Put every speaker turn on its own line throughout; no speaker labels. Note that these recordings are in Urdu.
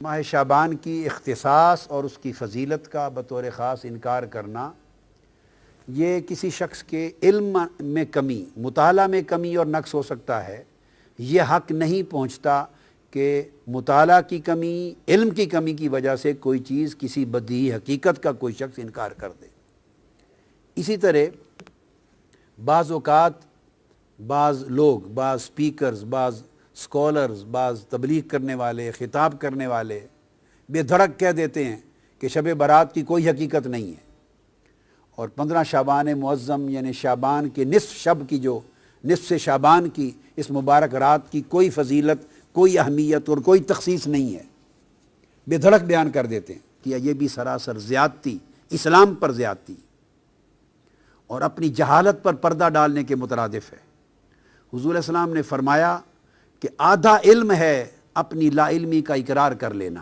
ماہ شعبان کی اختصاص اور اس کی فضیلت کا بطور خاص انکار کرنا یہ کسی شخص کے علم میں کمی، مطالعہ میں کمی اور نقص ہو سکتا ہے۔ یہ حق نہیں پہنچتا کہ مطالعہ کی کمی، علم کی کمی کی وجہ سے کوئی چیز، کسی بدیہی حقیقت کا کوئی شخص انکار کر دے۔ اسی طرح بعض اوقات بعض لوگ، بعض سپیکرز، بعض سکولرز، بعض تبلیغ کرنے والے، خطاب کرنے والے بے دھڑک کہہ دیتے ہیں کہ شب برات کی کوئی حقیقت نہیں ہے، اور 15 شعبان معظم یعنی شعبان کے نصف شب کی، جو نصف شعبان کی اس مبارک رات کی کوئی فضیلت، کوئی اہمیت اور کوئی تخصیص نہیں ہے، بے دھڑک بیان کر دیتے ہیں کہ یہ بھی سراسر زیادتی، اسلام پر زیادتی اور اپنی جہالت پر پردہ ڈالنے کے مترادف ہے۔ حضور علیہ السلام نے فرمایا کہ آدھا علم ہے اپنی لا علمی کا اقرار کر لینا۔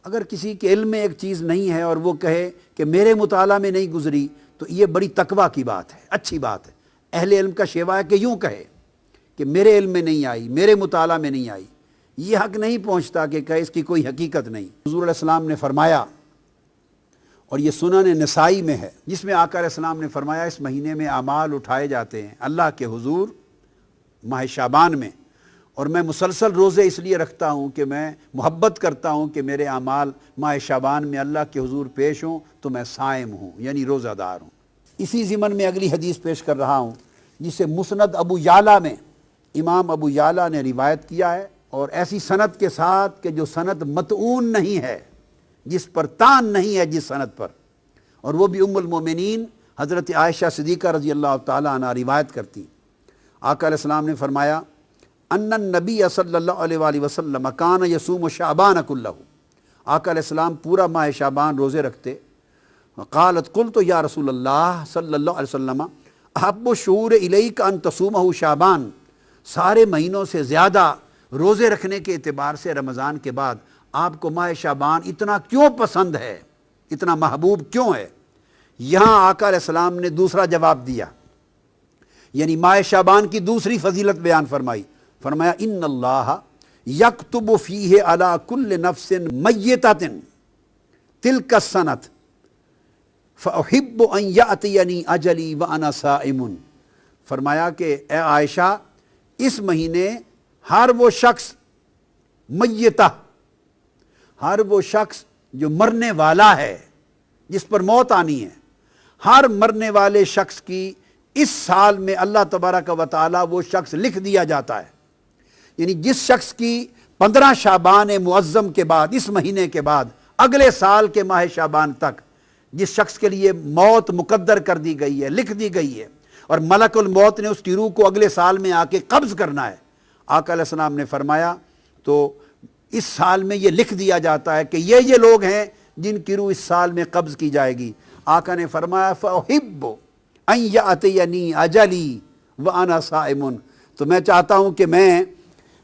اگر کسی کے علم میں ایک چیز نہیں ہے اور وہ کہے کہ میرے مطالعہ میں نہیں گزری، تو یہ بڑی تقویٰ کی بات ہے، اچھی بات ہے۔ اہل علم کا شیوا ہے کہ یوں کہے کہ میرے علم میں نہیں آئی، میرے مطالعہ میں نہیں آئی۔ یہ حق نہیں پہنچتا کہ کہے اس کی کوئی حقیقت نہیں۔ حضور علیہ السلام نے فرمایا، اور یہ سنن نسائی میں ہے، جس میں آقا علیہ السلام نے فرمایا اس مہینے میں اعمال اٹھائے جاتے ہیں اللہ کے حضور ماہ شعبان میں، اور میں مسلسل روزے اس لیے رکھتا ہوں کہ میں محبت کرتا ہوں کہ میرے اعمال ماہ شعبان میں اللہ کے حضور پیش ہوں تو میں صائم ہوں، یعنی روزہ دار ہوں۔ اسی ضمن میں اگلی حدیث پیش کر رہا ہوں، جسے مسند ابو یعلا میں امام ابو یعلا نے روایت کیا ہے، اور ایسی سند کے ساتھ کہ جو سند متعون نہیں ہے، جس پر تان نہیں ہے جس سند پر، اور وہ بھی ام المومنین حضرت عائشہ صدیقہ رضی اللہ تعالیٰ عنہ روایت کرتی۔ آقا علیہ السلام نے فرمایا ان النبی صلی اللہ علیہ وآلہ وسلم کان یصوم شعبان کلہ، آقا علیہ السلام پورا ماہ شعبان روزے رکھتے۔ قالت قلت یا رسول اللہ صلی اللہ علیہ وسلم احب الشہور الیک ان تصومہ شعبان، سارے مہینوں سے زیادہ روزے رکھنے کے اعتبار سے رمضان کے بعد آپ کو ماہ شعبان اتنا کیوں پسند ہے، اتنا محبوب کیوں ہے؟ یہاں آقا علیہ السلام نے دوسرا جواب دیا، یعنی ماہ شعبان کی دوسری فضیلت بیان فرمائی۔ فرمایا ان اللہ یکتب فیہ علی کل نفس میتۃ تلک السنۃ فاحب ان یاتینی اجلی وانا صائم۔ فرمایا کہ اے عائشہ، اس مہینے ہر وہ شخص میتہ، ہر وہ شخص جو مرنے والا ہے، جس پر موت آنی ہے، ہر مرنے والے شخص کی اس سال میں اللہ تبارک و تعالی وہ شخص لکھ دیا جاتا ہے۔ یعنی جس شخص کی 15 شعبان معظم کے بعد، اس مہینے کے بعد اگلے سال کے ماہ شعبان تک جس شخص کے لیے موت مقدر کر دی گئی ہے، لکھ دی گئی ہے، اور ملک الموت نے اس کی روح کو اگلے سال میں آ کے قبض کرنا ہے، آقا علیہ السلام نے فرمایا تو اس سال میں یہ لکھ دیا جاتا ہے کہ یہ لوگ ہیں جن کی روح اس سال میں قبض کی جائے گی۔ آقا نے فرمایا فَأُحِبُّ أَن يَأْتِيَنِي أَجَلِي وَأَنَا صَائِمٌ، تو میں چاہتا ہوں کہ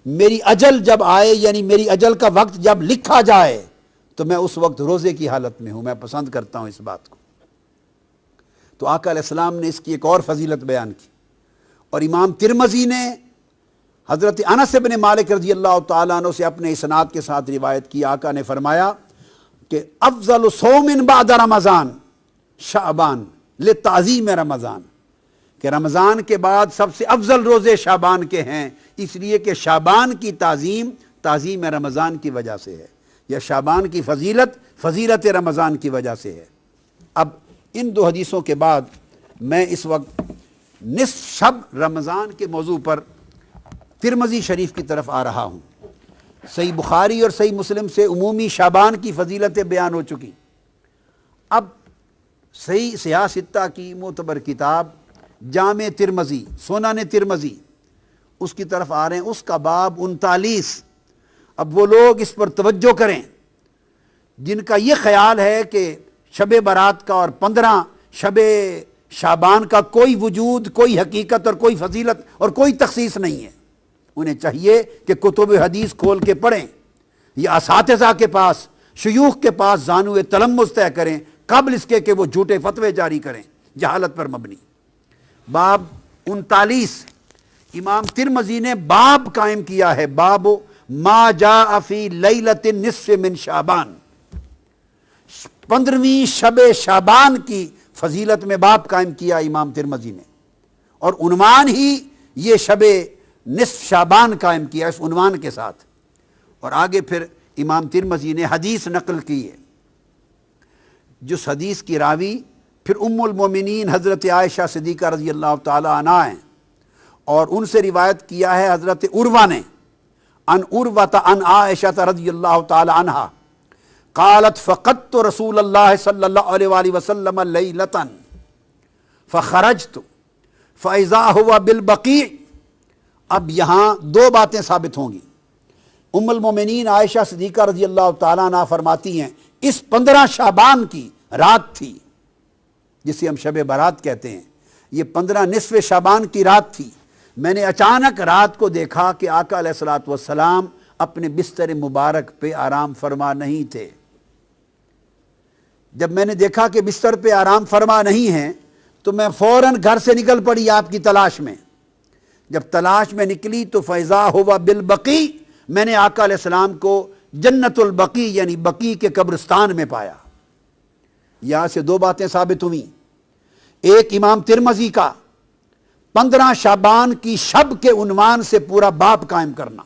میری اجل جب آئے، یعنی میری اجل کا وقت جب لکھا جائے تو میں اس وقت روزے کی حالت میں ہوں، میں پسند کرتا ہوں اس بات کو۔ تو آقا علیہ السلام نے اس کی ایک اور فضیلت بیان کی، اور امام ترمذی نے حضرت انس بن مالک رضی اللہ تعالیٰ عنہ سے اپنے اسناد کے ساتھ روایت کی۔ آقا نے فرمایا کہ افضل صوم بعد رمضان شعبان لتعظیم رمضان، کہ رمضان کے بعد سب سے افضل روزے شعبان کے ہیں، اس لیے کہ شعبان کی تعظیم رمضان کی وجہ سے ہے، یا شعبان کی فضیلت رمضان کی وجہ سے ہے۔ اب ان دو حدیثوں کے بعد میں اس وقت نصف شب رمضان کے موضوع پر ترمذی شریف کی طرف آ رہا ہوں۔ صحیح بخاری اور صحیح مسلم سے عمومی شعبان کی فضیلتیں بیان ہو چکی، اب صحیح سیاہ ستہ کی معتبر کتاب جامع ترمذی، سنن ترمذی، اس کی طرف آ رہے ہیں۔ اس کا باب 39۔ اب وہ لوگ اس پر توجہ کریں جن کا یہ خیال ہے کہ شب برات کا اور 15 شب شعبان کا کوئی وجود، کوئی حقیقت اور کوئی فضیلت اور کوئی تخصیص نہیں ہے۔ انہیں چاہیے کہ کتب حدیث کھول کے پڑھیں، یا اساتذہ کے پاس، شیوخ کے پاس زانو تلمذ طے کریں قبل اس کے کہ وہ جھوٹے فتوے جاری کریں جہالت پر مبنی۔ باب 39 امام ترمذی نے باب قائم کیا ہے، باب ما جاء فی لیلۃ النصف من شعبان، 15ویں شب شعبان کی فضیلت میں باب قائم کیا امام ترمذی نے، اور عنوان ہی یہ شب نصف شعبان قائم کیا اس عنوان کے ساتھ۔ اور آگے پھر امام ترمذی نے حدیث نقل کی ہے، جس حدیث کی راوی پھر ام المومنین حضرت عائشہ صدیقہ رضی اللہ تعالی عنہا ہیں، اور ان سے روایت کیا ہے حضرت عروہ نے، عن عروہ عن عائشہ رضی اللہ تعالی عنہا قالت فقدت رسول اللہ صلی اللہ علیہ وآلہ وسلم لیلۃ فخرجت فاذا هو بالبقیع۔ اب یہاں دو باتیں ثابت ہوں گی۔ ام المومنین عائشہ صدیقہ رضی اللہ تعالیٰ عنہ فرماتی ہیں اس 15 شعبان کی رات تھی، جسے ہم شب برات کہتے ہیں، یہ 15 نصف شعبان کی رات تھی۔ میں نے اچانک رات کو دیکھا کہ آقا علیہ الصلوۃ والسلام اپنے بستر مبارک پہ آرام فرما نہیں تھے۔ جب میں نے دیکھا کہ بستر پہ آرام فرما نہیں ہیں تو میں فوراً گھر سے نکل پڑی آپ کی تلاش میں۔ جب تلاش میں نکلی تو فیضا ہوا بالبقیع، میں نے آقا علیہ السلام کو جنت البقیع یعنی بقیع کے قبرستان میں پایا۔ یہاں سے دو باتیں ثابت ہوئیں، ایک امام ترمذی کا 15 شعبان کی شب کے عنوان سے پورا باب قائم کرنا،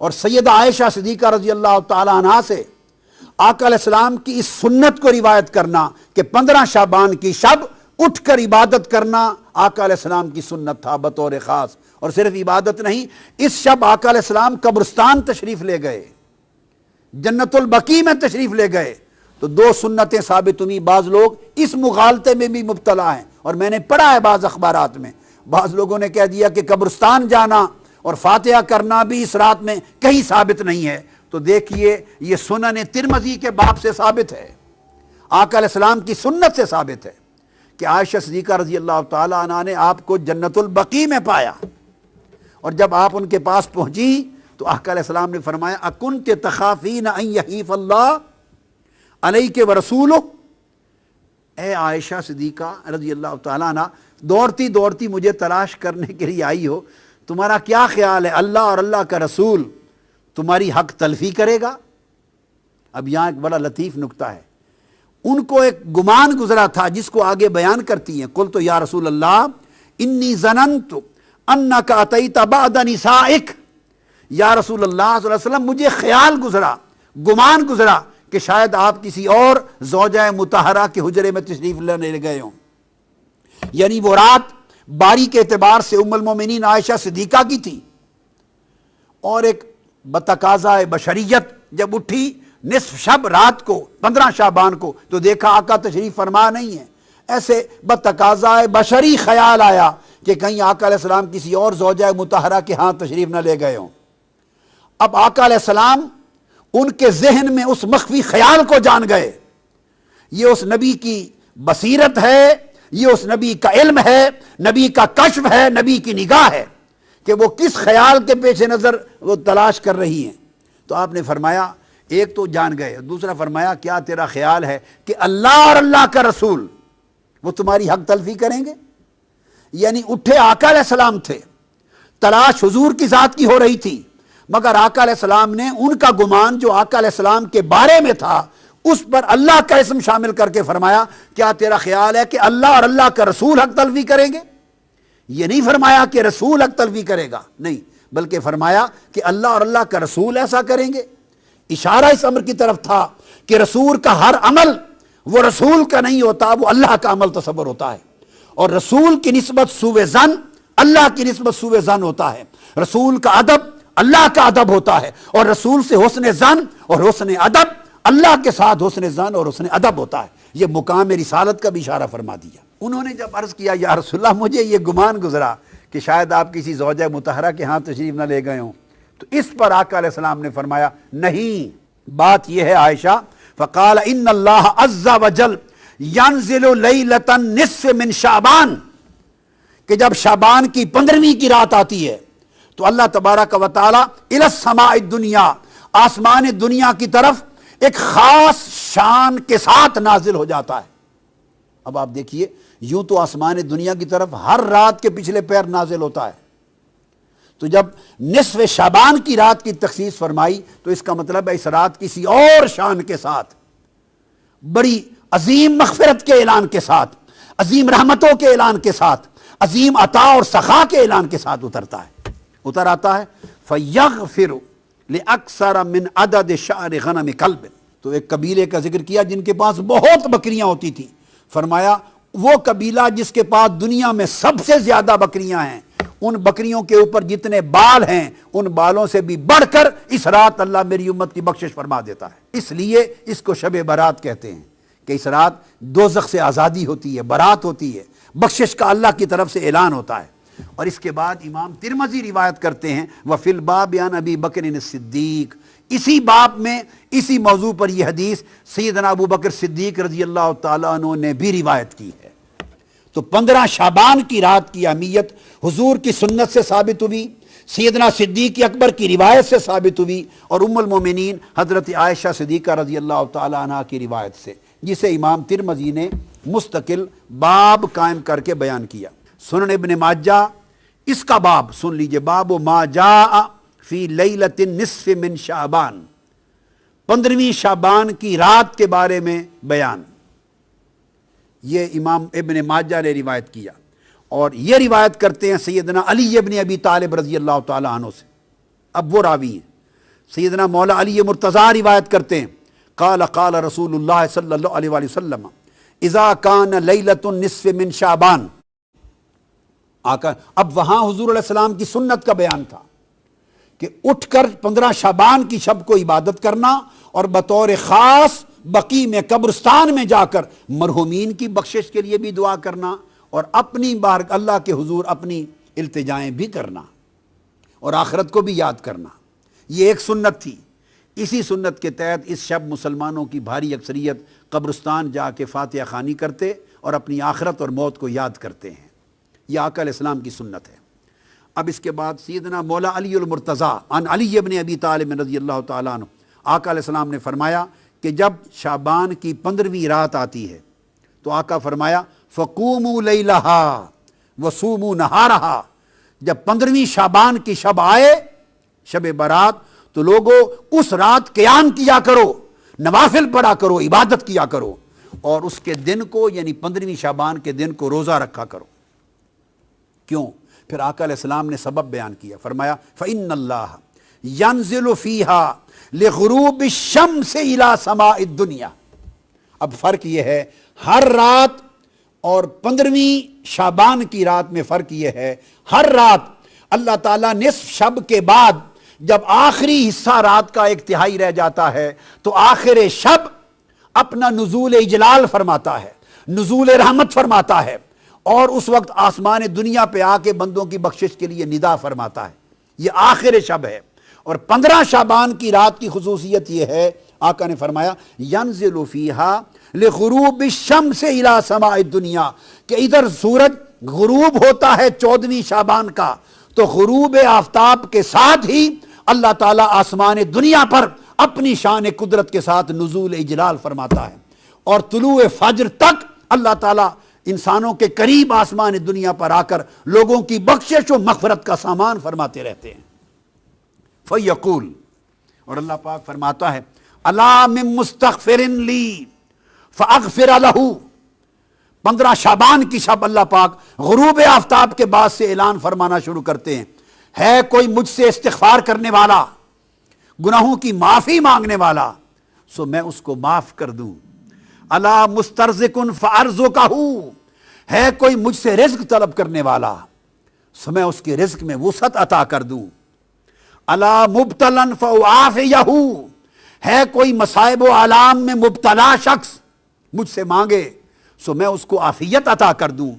اور سیدہ عائشہ صدیقہ رضی اللہ تعالی عنہا سے آقا علیہ السلام کی اس سنت کو روایت کرنا کہ 15 شعبان کی شب اٹھ کر عبادت کرنا آقا علیہ السلام کی سنت تھا بطور خاص۔ اور صرف عبادت نہیں، اس شب آقا علیہ السلام قبرستان تشریف لے گئے، جنت البقیع میں تشریف لے گئے، تو دو سنتیں ثابت ہوئی۔ بعض لوگ اس مغالطے میں بھی مبتلا ہیں، اور میں نے پڑھا ہے بعض اخبارات میں، بعض لوگوں نے کہہ دیا کہ قبرستان جانا اور فاتحہ کرنا بھی اس رات میں کہیں ثابت نہیں ہے۔ تو دیکھیے یہ سنن ترمذی کے باب سے ثابت ہے، آقا علیہ السلام کی سنت سے ثابت ہے کہ عائشہ صدیقہ رضی اللہ تعالی عنہا نے آپ کو جنت البقیع میں پایا، اور جب آپ ان کے پاس پہنچی تو آقا علیہ السلام نے فرمایا اکنت تخافین ان یحیف اللہ علیک ورسولہ، اے عائشہ صدیقہ رضی اللہ تعالی عنہا دوڑتی دوڑتی مجھے تلاش کرنے کے لیے آئی ہو، تمہارا کیا خیال ہے اللہ اور اللہ کا رسول تمہاری حق تلفی کرے گا؟ اب یہاں ایک بڑا لطیف نکتہ ہے، ان کو ایک گمان گزرا تھا جس کو آگے بیان کرتی ہیں، قلت یا رسول اللہ انی ظننت انک اتیت بعد نسائک، یا رسول اللہ صلی اللہ علیہ وسلم مجھے خیال گزرا، گمان گزرا کہ شاید آپ کسی اور زوجہ مطہرہ کے حجرے میں تشریف لینے گئے ہوں۔ یعنی وہ رات باری کے اعتبار سے ام المومنین عائشہ صدیقہ کی تھی، اور ایک بتقاضاء بشریت جب اٹھی نصف شب رات کو 15 شعبان کو تو دیکھا آقا تشریف فرما نہیں ہے، ایسے بتقاضاء بشری خیال آیا کہ کہیں آقا علیہ السلام کسی اور زوجہ مطہرہ کے ہاں تشریف نہ لے گئے ہوں۔ اب آقا علیہ السلام ان کے ذہن میں اس مخفی خیال کو جان گئے، یہ اس نبی کی بصیرت ہے، یہ اس نبی کا علم ہے، نبی کا کشف ہے، نبی کی نگاہ ہے کہ وہ کس خیال کے پیش نظر وہ تلاش کر رہی ہیں۔ تو آپ نے فرمایا ایک تو جان گئے، دوسرا فرمایا کیا تیرا خیال ہے کہ اللہ اور اللہ کا رسول وہ تمہاری حق تلفی کریں گے؟ یعنی اٹھے آقا علیہ السلام تھے، تلاش حضور کی ذات کی ہو رہی تھی، مگر آقا علیہ السلام نے ان کا گمان جو آقا علیہ السلام کے بارے میں تھا اس پر اللہ کا اسم شامل کر کے فرمایا کیا تیرا خیال ہے کہ اللہ اور اللہ کا رسول حق تلفی کریں گے؟ یہ نہیں فرمایا کہ رسول حق تلفی کرے گا، نہیں، بلکہ فرمایا کہ اللہ اور اللہ کا رسول ایسا کریں گے۔ اشارہ اس امر کی طرف تھا کہ رسول کا ہر عمل وہ رسول کا نہیں ہوتا، وہ اللہ کا عمل تصور ہوتا ہے، اور رسول کی نسبت سوء ظن اللہ کی نسبت سوء ظن ہوتا ہے، رسول کا ادب اللہ کا ادب ہوتا ہے، اور رسول سے حسن ظن اور حسن ادب اللہ کے ساتھ حسن ظن اور حسن ادب ہوتا ہے۔ یہ مقام رسالت کا بھی اشارہ فرما دیا۔ انہوں نے جب عرض کیا یا رسول اللہ مجھے یہ گمان گزرا کہ شاید آپ کسی زوجہ مطہرہ کے ہاں تشریف نہ لے گئے ہوں، تو اس پر آقا علیہ السلام نے فرمایا نہیں، بات یہ ہے عائشہ، فقال ان اللہ عز وجل ینزل لیلۃ النصف من شعبان، کہ جب شعبان کی 15ویں کی رات آتی ہے تو اللہ تبارک و تعالی الی السماء الدنیا، آسمان دنیا کی طرف ایک خاص شان کے ساتھ نازل ہو جاتا ہے۔ اب آپ دیکھیے یوں تو آسمان دنیا کی طرف ہر رات کے پچھلے پیر نازل ہوتا ہے، تو تو جب نصف شعبان کی رات کی تخصیص فرمائی تو اس کا مطلب ہے اس رات کسی اور شان کے ساتھ، بڑی عظیم مغفرت کے اعلان کے ساتھ، عظیم رحمتوں کے اعلان کے ساتھ، عظیم عطا اور سخا کے اعلان کے ساتھ اتر آتا ہے فَيَغْفِرُ لِأَكْثَرَ مِنْ عَدَدِ شَعْرِ غَنَمِ كَلْبٍ۔ تو ایک قبیلے کا ذکر کیا جن کے پاس بہت بکریاں ہوتی تھیں، فرمایا وہ قبیلہ جس کے پاس دنیا میں سب سے زیادہ بکریاں ہیں، ان بکریوں کے اوپر جتنے بال ہیں ان بالوں سے بھی بڑھ کر اس رات اللہ میری امت کی بخشش فرما دیتا ہے۔ اس لیے اس کو شب برات کہتے ہیں کہ اس رات دوزخ سے آزادی ہوتی ہے، برات ہوتی ہے، بخشش کا اللہ کی طرف سے اعلان ہوتا ہے۔ اور اس کے بعد امام ترمذی روایت کرتے ہیں وفی الباب عن ابی بکر الصدیق، اسی باب میں اسی موضوع پر یہ حدیث سیدنا ابو بکر صدیق رضی اللہ تعالیٰ عنہ نے بھی روایت کی ہے۔ تو 15 شعبان کی رات کی اہمیت حضور کی سنت سے ثابت ہوئی، سیدنا صدیق اکبر کی روایت سے ثابت ہوئی، اور ام المومنین حضرت عائشہ صدیقہ رضی اللہ تعالیٰ عنہ کی روایت سے، جسے امام ترمذی نے مستقل باب قائم کر کے بیان کیا۔ سنن ابن ماجہ اس کا باب سن لیجئے، باب ما جاء فی لیلۃ النصف من شعبان، 15ویں شعبان کی رات کے بارے میں بیان، یہ امام ابن ماجہ نے روایت کیا، اور یہ روایت کرتے ہیں سیدنا علی ابن ابی طالب رضی اللہ تعالی عنہ سے، اب وہ راوی ہیں۔ سیدنا مولا علی مرتضیٰ روایت کرتے ہیں قال قال رسول اللہ صلی اللہ علیہ وآلہ وسلم اذا کان لیلۃ النصف من شعبان، اب وہاں حضور علیہ السلام کی سنت کا بیان تھا کہ اٹھ کر 15 شعبان کی شب کو عبادت کرنا اور بطور خاص بقیع میں قبرستان میں جا کر مرحومین کی بخشش کے لیے بھی دعا کرنا، اور اپنی بار اللہ کے حضور اپنی التجائیں بھی کرنا، اور آخرت کو بھی یاد کرنا، یہ ایک سنت تھی۔ اسی سنت کے تحت اس شب مسلمانوں کی بھاری اکثریت قبرستان جا کے فاتحہ خوانی کرتے اور اپنی آخرت اور موت کو یاد کرتے ہیں، یہ آقا علیہ السلام کی سنت ہے۔ اب اس کے بعد سیدنا مولا علی المرتضیٰ عن علی ابن ابی طالب رضی اللہ تعالیٰ عنہ، آقا علیہ السلام نے فرمایا کہ جب شعبان کی 15ویں رات آتی ہے تو آقا فرمایا فقوموا لیلہا وصوموا نہارہا، جب 15ویں شعبان کی شب آئے، شب برات، تو لوگوں اس رات قیام کیا کرو، نوافل پڑھا کرو، عبادت کیا کرو، اور اس کے دن کو یعنی 15ویں شعبان کے دن کو روزہ رکھا کرو۔ کیوں؟ پھر آقا علیہ السلام نے سبب بیان کیا، فرمایا فَإِنَّ اللَّهَ يَنزِلُ فِيهَا لِغُرُوبِ الشَّمْسِ إِلَى سَمَاءِ الدُّنْيَا۔ اب فرق یہ ہے، ہر رات اور 15ویں شعبان کی رات میں فرق یہ ہے، ہر رات اللہ تعالیٰ نصف شب کے بعد جب آخری حصہ رات کا ایک تہائی رہ جاتا ہے تو آخر شب اپنا نزول اجلال فرماتا ہے، نزول رحمت فرماتا ہے، اور اس وقت آسمان دنیا پہ آ کے بندوں کی بخشش کے لیے ندا فرماتا ہے، یہ آخر شب ہے۔ اور 15 شعبان کی رات کی خصوصیت یہ ہے، آقا نے فرمایا ینزل فیہا لغروب الشمس الی سماء الدنیا، کہ ادھر سورج غروب ہوتا ہے 14ویں شعبان کا، تو غروب آفتاب کے ساتھ ہی اللہ تعالیٰ آسمان دنیا پر اپنی شان قدرت کے ساتھ نزول اجلال فرماتا ہے، اور طلوع فجر تک اللہ تعالیٰ انسانوں کے قریب آسمان دنیا پر آ کر لوگوں کی بخشش و مغفرت کا سامان فرماتے رہتے ہیں۔ فَيَقُول، اور اللہ پاک فرماتا ہے أَلَا مِن مُسْتَغْفِرٍ لِّي فَأَغْفِرَ لَهُ، 15 شعبان کی شب اللہ پاک غروب آفتاب کے بعد سے اعلان فرمانا شروع کرتے ہیں، ہے کوئی مجھ سے استغفار کرنے والا، گناہوں کی معافی مانگنے والا، سو میں اس کو معاف کر دوں۔ الا مسترزقن فارزقہ، ہے کوئی مجھ سے رزق طلب کرنے والا، سو میں اس کے رزق میں وسعت عطا کر دوں۔ الا مبتلا فاعافیہ، ہے کوئی مصائب و آلام میں مبتلا شخص مجھ سے مانگے سو میں اس کو عافیت عطا کر دوں۔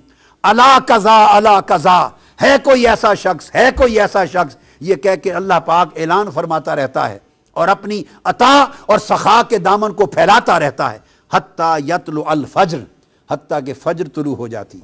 الا قضا الا قضا، ہے کوئی ایسا شخص، ہے کوئی ایسا شخص، یہ کہہ کے اللہ پاک اعلان فرماتا رہتا ہے اور اپنی عطا اور سخا کے دامن کو پھیلاتا رہتا ہے، حتیٰ یطلع الفجر، حتیٰ کہ فجر طلوع ہو جاتی۔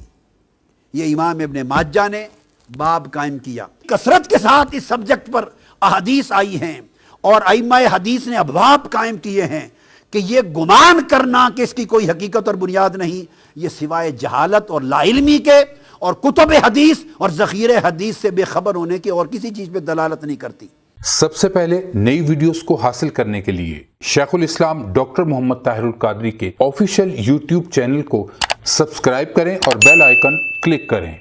یہ امام ابن ماجہ نے باب قائم کیا۔ کثرت کے ساتھ اس سبجیکٹ پر احادیث آئی ہیں اور ائمہ حدیث نے ابواب قائم کیے ہیں کہ یہ گمان کرنا کہ اس کی کوئی حقیقت اور بنیاد نہیں، یہ سوائے جہالت اور لا علمی کے اور کتب حدیث اور ذخیرے حدیث سے بے خبر ہونے کی اور کسی چیز پہ دلالت نہیں کرتی۔
سب سے پہلے نئی ویڈیوز کو حاصل کرنے کے لیے شیخ الاسلام ڈاکٹر محمد طاہر القادری کے آفیشیل یوٹیوب چینل کو سبسکرائب کریں اور بیل آئیکن کلک کریں۔